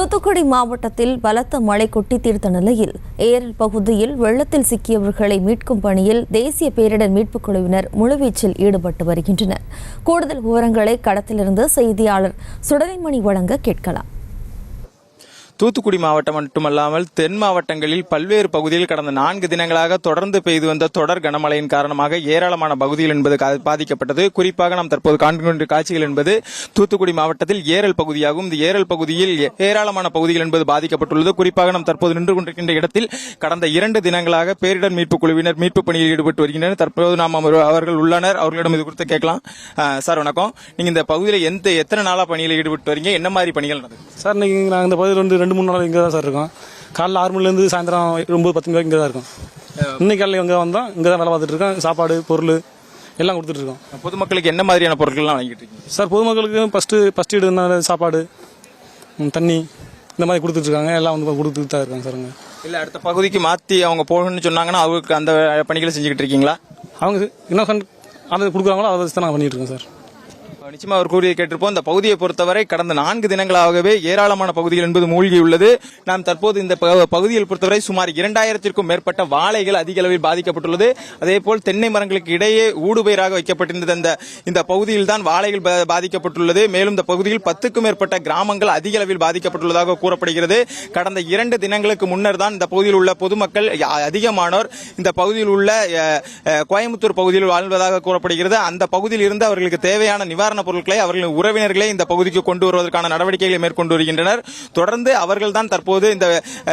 தூத்துக்குடி மாவட்டத்தில் பலத்த மழை கொட்டி தீர்த்த நிலையில் ஏரல் பகுதியில் வெள்ளத்தில் சிக்கியவர்களை மீட்கும் பணியில் தேசிய பேரிடர் மீட்புக் குழுவினர் முழுவீச்சில் ஈடுபட்டு வருகின்றனர். கூடுதல் விவரங்களை களத்திலிருந்து செய்தியாளர் சுடலைமணி வழங்க கேட்கலாம். தூத்துக்குடி மாவட்டம் மட்டுமல்லாமல் தென் மாவட்டங்களில் பல்வேறு பகுதியில் கடந்த 4 தினங்களாக தொடர்ந்து பெய்து வந்த தொடர் கனமழையின் காரணமாக ஏராளமான பகுதிகள் என்பது பாதிக்கப்பட்டது. குறிப்பாக நாம் தற்போது காண்கின்ற காட்சிகள் என்பது தூத்துக்குடி மாவட்டத்தில் ஏரல் பகுதியாகும். இந்த ஏரல் பகுதியில் ஏராளமான பகுதிகள் என்பது பாதிக்கப்பட்டுள்ளது. குறிப்பாக நாம் தற்போது நின்று கொண்டிருக்கின்ற இடத்தில் கடந்த 2 தினங்களாக பேரிடர் மீட்புக் குழுவினர் மீட்பு பணியில் ஈடுபட்டு வருகின்றனர். தற்போது நாம் அவர்கள் உள்ளனர். அவர்களிடம் இது குறித்து கேட்கலாம். சார் வணக்கம். நீங்க இந்த பகுதியில் எத்தனை நாளா பணியில் ஈடுபட்டு வரீங்க? என்ன மாதிரி பணிகள் நடக்குது? சார் இன்னைக்கு நாங்கள் இந்த பகுதியில் 2-3 நாள் இங்கே தான் சார் இருக்கோம். காலைல 6 மணிலேருந்து சாயந்தரம் 9-10 மணி இங்கே தான் இருக்கோம். இன்னைக்கு காலையில் இங்கே வந்தோம். இங்கே தான் வேலை பார்த்துட்டு இருக்கோம். சாப்பாடு பொருள் எல்லாம் கொடுத்துட்டு இருக்கோம். பொதுமக்களுக்கு என்ன மாதிரியான பொருட்கள்லாம் வாங்கிட்டு இருக்கீங்க? சார் பொதுமக்களுக்கு ஃபர்ஸ்ட் எய்டு சாப்பாடு தண்ணி இந்த மாதிரி கொடுத்துட்டு இருக்காங்க. எல்லாம் வந்து கொடுத்துட்டு தான் இருக்காங்க சார். இல்லை அடுத்த பகுதிக்கு மாற்றி அவங்க போகணும்னு சொன்னாங்கன்னா அவங்களுக்கு அந்த பணிகளை செஞ்சுக்கிட்டு இருக்கீங்களா? அவங்க என்ன அதை கொடுக்குறாங்களோ அதை வச்சு தான் நாங்கள் பண்ணிட்டு இருக்கோம் சார். நிச்சயமா அவர் கூறிய கேட்டிருப்போம். இந்த பகுதியை பொறுத்தவரை கடந்த 4 தினங்களாகவே ஏராளமான பகுதிகள் என்பது மூழ்கியுள்ளது. நாம் தற்போது இந்த பகுதியில் பொறுத்தவரை சுமார் 2000க்கும் மேற்பட்ட வாழைகள் அதிக அளவில் பாதிக்கப்பட்டுள்ளது. அதேபோல் தென்னை மரங்களுக்கு இடையே ஊடுபயிராக வைக்கப்பட்டிருந்த இந்த பகுதியில் தான் வாழைகள் பாதிக்கப்பட்டுள்ளது. மேலும் இந்த பகுதியில் 10க்கும் மேற்பட்ட கிராமங்கள் அதிக அளவில் பாதிக்கப்பட்டுள்ளதாக கூறப்படுகிறது. கடந்த 2 தினங்களுக்கு முன்னர் தான் இந்த பகுதியில் உள்ள பொதுமக்கள் அதிகமானோர் இந்த பகுதியில் உள்ள கோயம்புத்தூர் பகுதியில் வாழ்வதாக கூறப்படுகிறது. அந்த பகுதியில் இருந்து அவர்களுக்கு தேவையான நிவாரண பொருட்களை அவர்களின் உறவினர்களை இந்த பகுதிக்கு கொண்டு வருவதற்கான நடவடிக்கைகளை மேற்கொண்டு வருகின்றனர். தொடர்ந்து அவர்கள் தான் தற்போது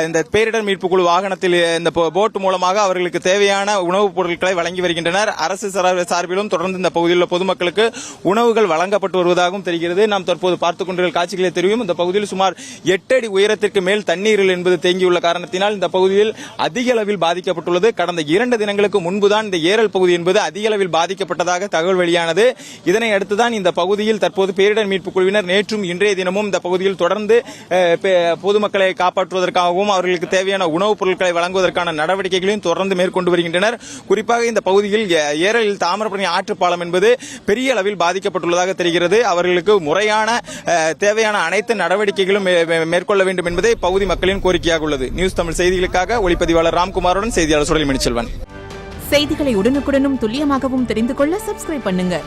இந்த பேரிடர் மீட்பு குழு வாகனத்தில் இந்த போட் மூலமாக அவர்களுக்கு தேவையான உணவுப் பொருட்களை வழங்கி வருகின்றனர். அரசு சார்பிலும் தொடர்ந்து இந்த பகுதியில் உள்ள பொதுமக்களுக்கு உணவுகள் வழங்கப்பட்டு வருவதாகவும் தெரிகிறது. நாம் தற்போது பார்த்துக் கொண்டிருக்கிற காட்சிகளை தெரியும். இந்த பகுதியில் சுமார் 8 அடி உயரத்திற்கு மேல் தண்ணீரில் என்பது தேங்கியுள்ள காரணத்தினால் இந்த பகுதியில் அதிக அளவில் பாதிக்கப்பட்டுள்ளது. கடந்த 2 தினங்களுக்கு முன்புதான் இந்த ஏரல் பகுதி என்பது அதிக அளவில் பாதிக்கப்பட்டதாக தகவல் வெளியானது. இதனை அடுத்துதான் இந்த பகுதியில் தற்போது பேரிடர் மீட்புக் குழுவினர் நேற்றும் இன்றைய தினமும் இந்த பகுதியில் தொடர்ந்து பொதுமக்களை காப்பாற்றுவதற்காகவும் அவர்களுக்கு தேவையான உணவுப் பொருட்களை வழங்குவதற்கான நடவடிக்கைகளையும் தொடர்ந்து மேற்கொண்டு வருகின்றனர். குறிப்பாக இந்த பகுதியில் ஏரலில் தாமிரபரணி ஆற்றுப்பாலம் என்பது பெரிய அளவில் பாதிக்கப்பட்டுள்ளதாக தெரிகிறது. அவர்களுக்கு முறையான தேவையான அனைத்து நடவடிக்கைகளும் மேற்கொள்ள வேண்டும் என்பதே பகுதி மக்களின் கோரிக்கையாக உள்ளது. நியூஸ் தமிழ் செய்திகளுக்காக ஒளிப்பதிவாளர் ராம்குமாருடன் செய்தியாளர் சுடலைமணி செல்வன். செய்திகளை உடனுக்குடனும் துல்லியமாகவும் தெரிந்து கொள்ள சப்ஸ்கிரைப் பண்ணுங்க.